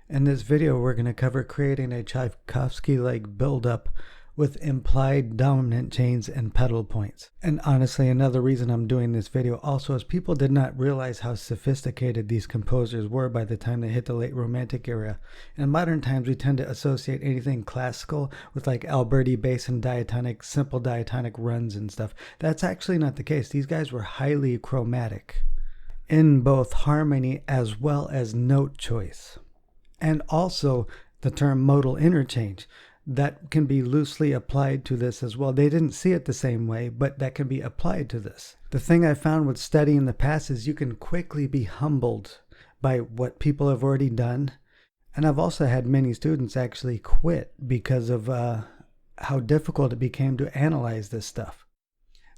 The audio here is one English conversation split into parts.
In this video, we're going to cover creating a Tchaikovsky-like build-up with implied dominant chains and pedal points. And honestly, another reason I'm doing this video also is people did not realize how sophisticated these composers were by the time they hit the late Romantic era. In modern times, we tend to associate anything classical with like Alberti bass and diatonic, simple diatonic runs and stuff. That's actually not the case. These guys were highly chromatic in both harmony as well as note choice. And also the term modal interchange that can be loosely applied to this as well. They didn't see it the same way, but that can be applied to this. The thing I found with studying the past is you can quickly be humbled by what people have already done. And I've also had many students actually quit because of how difficult it became to analyze this stuff.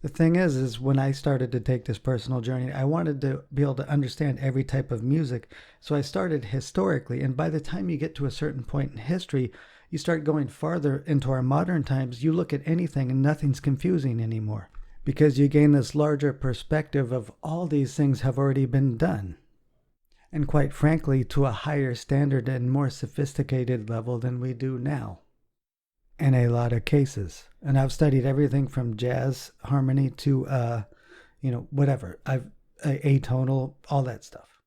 The thing is when I started to take this personal journey, I wanted to be able to understand every type of music. So I started historically, and by the time you get to a certain point in history, you start going farther into our modern times, you look at anything and nothing's confusing anymore. Because you gain this larger perspective of all these things have already been done. And quite frankly, to a higher standard and more sophisticated level than we do now. In a lot of cases. And I've studied everything from jazz harmony to, whatever. Atonal, all that stuff.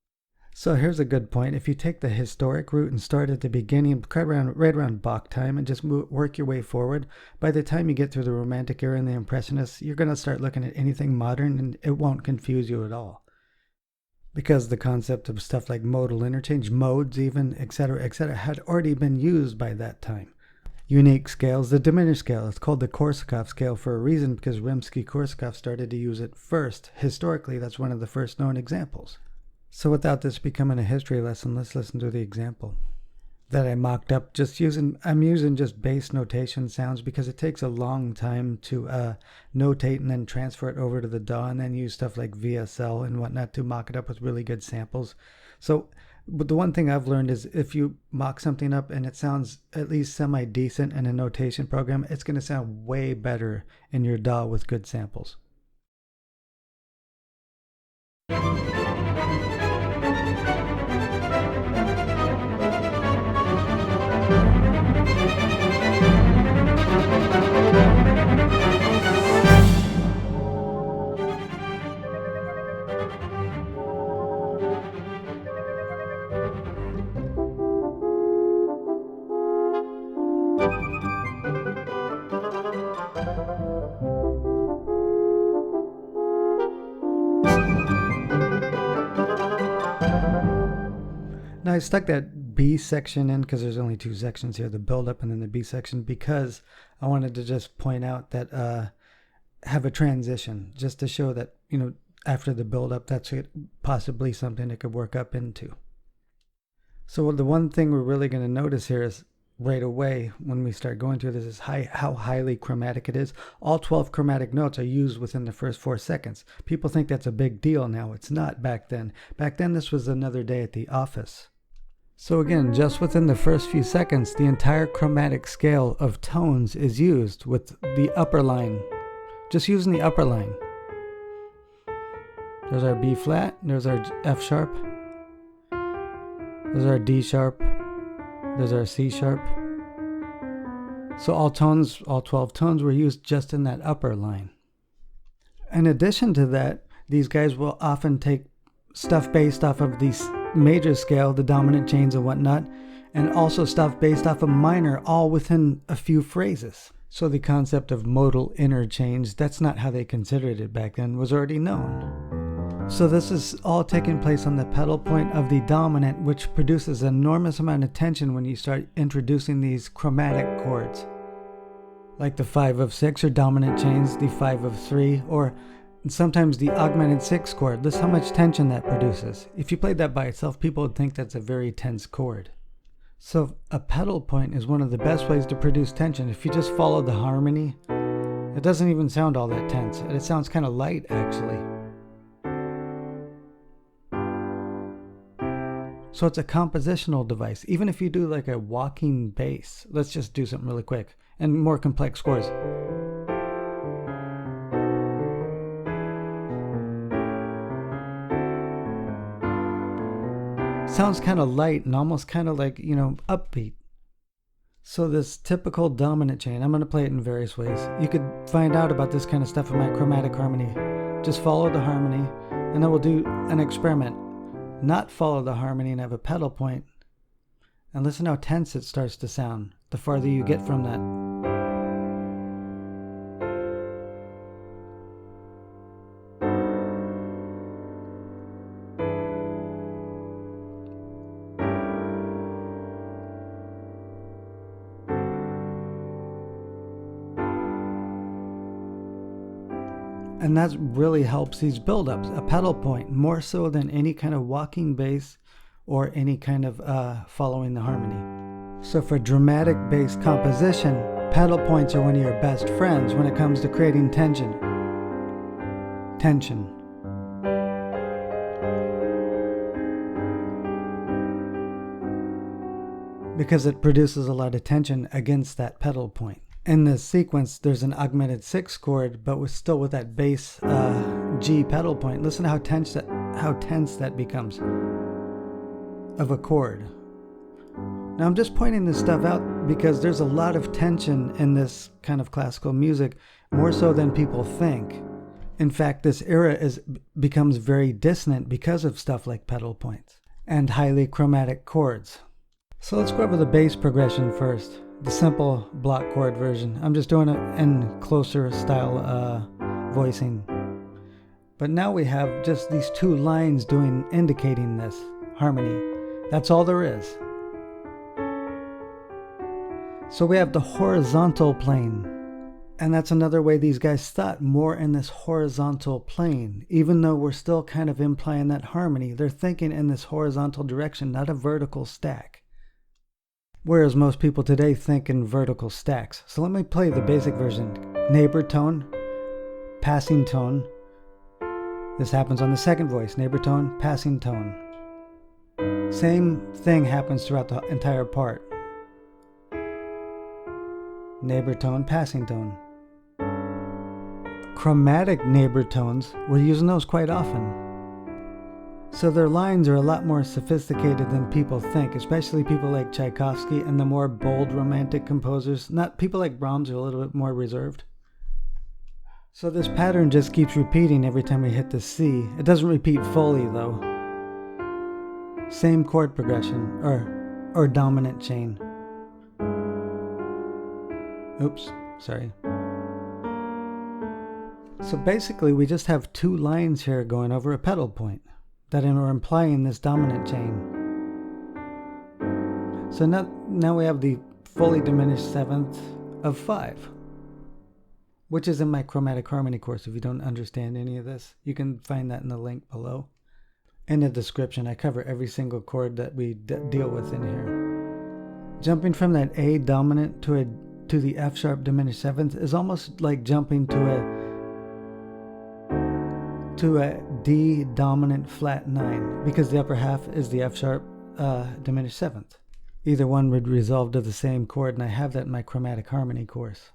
So here's a good point. If you take the historic route and start at the beginning, right around Bach time, and just work your way forward, by the time you get through the Romantic era and the Impressionists, you're going to start looking at anything modern and it won't confuse you at all. Because the concept of stuff like modal interchange, modes even, etc., had already been used by that time. Unique scales, the diminished scale, it's called the Korsakov scale for a reason because Rimsky-Korsakov started to use it first. Historically, that's one of the first known examples. So without this becoming a history lesson, let's listen to the example that I mocked up. I'm using just bass notation sounds because it takes a long time to notate and then transfer it over to the DAW and then use stuff like VSL and whatnot to mock it up with really good samples. But the one thing I've learned is if you mock something up and it sounds at least semi-decent in a notation program, it's going to sound way better in your DAW with good samples. Now I stuck that B section in because there's only two sections here, the build up and then the B section, because I wanted to just point out that have a transition just to show that, after the build up, that's possibly something it could work up into. So the one thing we're really going to notice here is right away when we start going through this is how highly chromatic it is. All 12 chromatic notes are used within the first 4 seconds. People think that's a big deal now. It's not back then. Back then this was another day at the office. So again, just within the first few seconds, the entire chromatic scale of tones is used with the upper line. Just using the upper line. There's our B flat, there's our F sharp, there's our D sharp, there's our C sharp. So all 12 tones were used just in that upper line. In addition to that, these guys will often take stuff based off of these major scale, the dominant chains and whatnot, and also stuff based off of minor, all within a few phrases. So the concept of modal interchange, that's not how they considered it back then, was already known. So this is all taking place on the pedal point of the dominant, which produces an enormous amount of tension when you start introducing these chromatic chords. Like the 5 of 6 or dominant chains, the 5 of 3, or sometimes the augmented 6 chord. Listen how much tension that produces. If you played that by itself, people would think that's a very tense chord. So a pedal point is one of the best ways to produce tension. If you just follow the harmony, it doesn't even sound all that tense. It sounds kind of light actually. So it's a compositional device. Even if you do like a walking bass, let's just do something really quick, and more complex chords. sounds kind of light and almost kind of like, you know, upbeat. So this typical dominant chain, I'm going to play it in various ways. You could find out about this kind of stuff in my chromatic harmony. Just follow the harmony, and then we'll do an experiment. Not follow the harmony and have a pedal point. And listen how tense it starts to sound the farther you get from that. And that really helps these build-ups, a pedal point, more so than any kind of walking bass or any kind of following the harmony. So for dramatic bass composition, pedal points are one of your best friends when it comes to creating tension. Tension. Because it produces a lot of tension against that pedal point. In this sequence, there's an augmented 6 chord, but still with that bass G pedal point. Listen to how tense that becomes of a chord. Now I'm just pointing this stuff out because there's a lot of tension in this kind of classical music, more so than people think. In fact, this era becomes very dissonant because of stuff like pedal points and highly chromatic chords. So let's go over the bass progression first. The simple block chord version. I'm just doing it in closer style voicing. But now we have just these two lines indicating this harmony. That's all there is. So we have the horizontal plane. And that's another way these guys thought, more in this horizontal plane. Even though we're still kind of implying that harmony, they're thinking in this horizontal direction, not a vertical stack. Whereas most people today think in vertical stacks. So let me play the basic version. Neighbor tone, passing tone. This happens on the second voice. Neighbor tone, passing tone. Same thing happens throughout the entire part. Neighbor tone, passing tone. Chromatic neighbor tones, we're using those quite often. So their lines are a lot more sophisticated than people think, especially people like Tchaikovsky and the more bold romantic composers. Not people like Brahms are a little bit more reserved. So this pattern just keeps repeating every time we hit the C. It doesn't repeat fully though. Same chord progression, or dominant chain. Oops, sorry. So basically we just have two lines here going over a pedal point that are implying this dominant chain. So now we have the fully diminished seventh of 5, which is in my chromatic harmony course. If you don't understand any of this, you can find that in the link below. In the description, I cover every single chord that we deal with in here. Jumping from that A dominant to the F sharp diminished seventh is almost like jumping to a D dominant flat 9, because the upper half is the F sharp diminished seventh. Either one would resolve to the same chord, and I have that in my chromatic harmony course.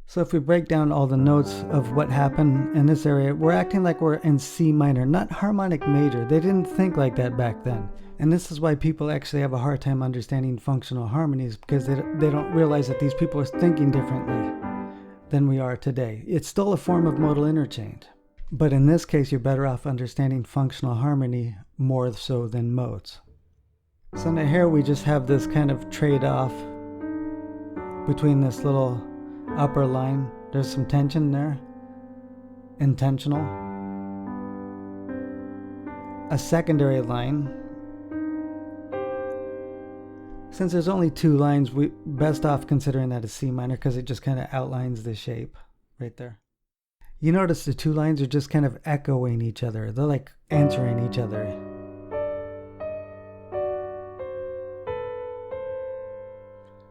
So if we break down all the notes of what happened in this area, we're acting like we're in C minor, not harmonic major. They didn't think like that back then. And this is why people actually have a hard time understanding functional harmonies, because they don't realize that these people are thinking differently than we are today. It's still a form of modal interchange. But in this case, you're better off understanding functional harmony more so than modes. So now here we just have this kind of trade-off between this little upper line. There's some tension there, intentional. A secondary line. Since there's only two lines, we best off considering that a C minor, because it just kind of outlines the shape right there. You notice the two lines are just kind of echoing each other. They're like answering each other.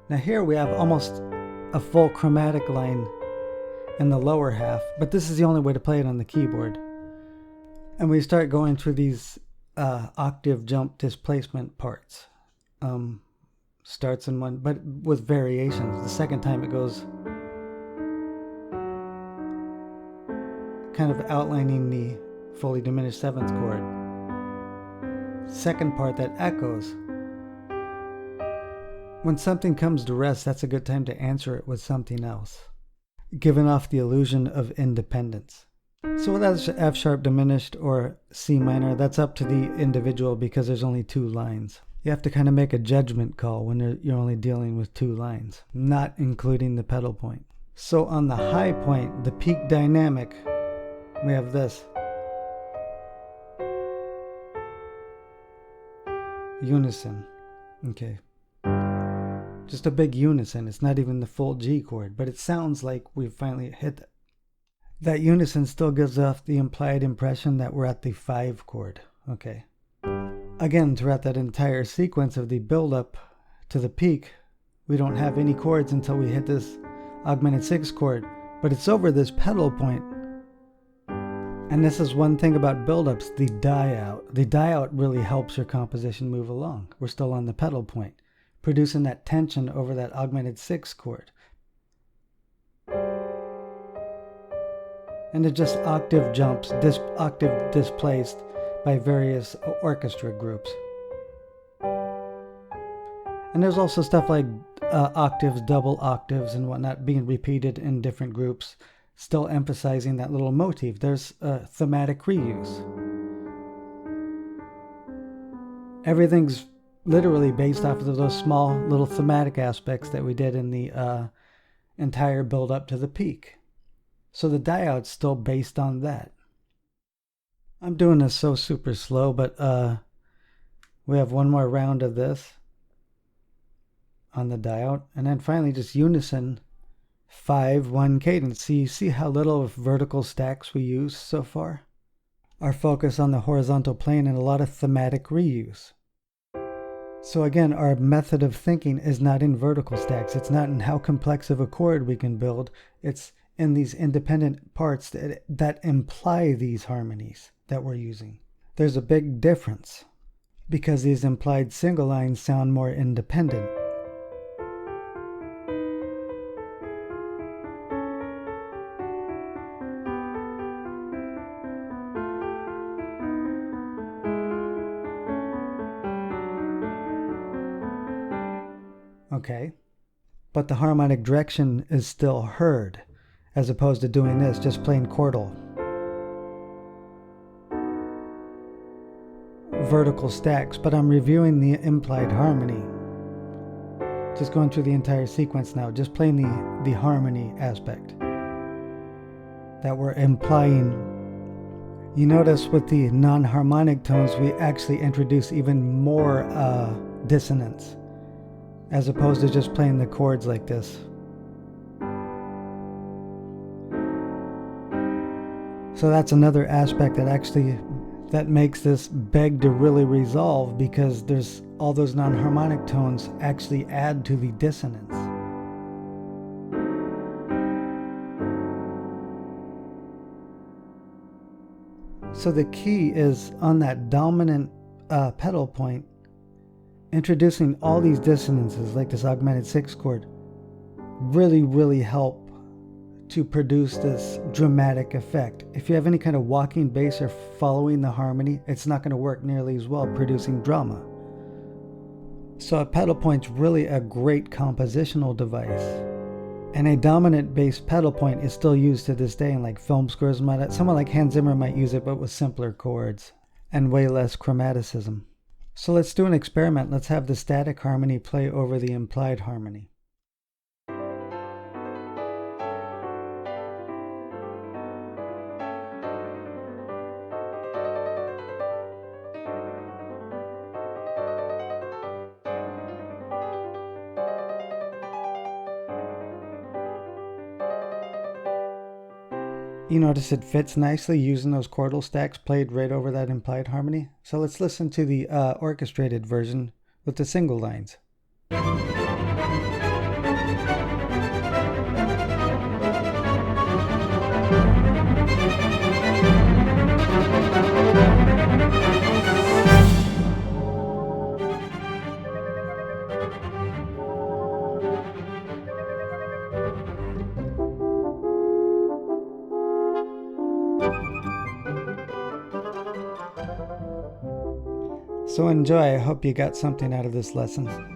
Now here we have almost a full chromatic line in the lower half, but this is the only way to play it on the keyboard. And we start going through these octave jump displacement parts. Starts in one, but with variations. The second time it goes kind of outlining the fully diminished seventh chord. second part that echoes. When something comes to rest, that's a good time to answer it with something else, giving off the illusion of independence. So whether that's F sharp diminished or C minor, that's up to the individual because there's only 2 lines. You have to kind of make a judgment call when you're only dealing with 2 lines, not including the pedal point. So on the high point, the peak dynamic, we have this. Unison. Okay. Just a big unison. It's not even the full G chord, but it sounds like we've finally hit it. That unison still gives off the implied impression that we're at the 5 chord. Okay. Again, throughout that entire sequence of the build-up to the peak, we don't have any chords until we hit this augmented 6 chord, but it's over this pedal point. And this is one thing about build-ups, the die-out. The die-out really helps your composition move along. We're still on the pedal point, producing that tension over that augmented 6 chord. And they're just octave jumps, octave displaced by various orchestra groups. And there's also stuff like octaves, double octaves, and whatnot being repeated in different groups, still emphasizing that little motif. There's thematic reuse. Everything's literally based off of those small little thematic aspects that we did in the entire build up to the peak. So the die-out's still based on that. I'm doing this so super slow, but we have one more round of this on the die-out, and then finally just unison 5/1 cadence. So you see how little of vertical stacks we use so far? Our focus on the horizontal plane and a lot of thematic reuse. So again, our method of thinking is not in vertical stacks. It's not in how complex of a chord we can build. It's in these independent parts that imply these harmonies that we're using. There's a big difference because these implied single lines sound more independent. Okay, but the harmonic direction is still heard, as opposed to doing this, just plain chordal. Vertical stacks, but I'm reviewing the implied harmony. Just going through the entire sequence now, just playing the harmony aspect that we're implying. You notice with the non-harmonic tones, we actually introduce even more dissonance, as opposed to just playing the chords like this. So that's another aspect that makes this beg to really resolve, because there's all those non-harmonic tones actually add to the dissonance. So the key is on that dominant pedal point, introducing all these dissonances like this augmented 6 chord really help to produce this dramatic effect. If you have any kind of walking bass or following the harmony, it's not going to work nearly as well producing drama. So a pedal point's really a great compositional device. And a dominant bass pedal point is still used to this day in like film scores. Someone like Hans Zimmer might use it, but with simpler chords and way less chromaticism. So let's do an experiment. Let's have the static harmony play over the implied harmony. You notice it fits nicely using those chordal stacks played right over that implied harmony. So let's listen to the orchestrated version with the single lines. So enjoy. I hope you got something out of this lesson.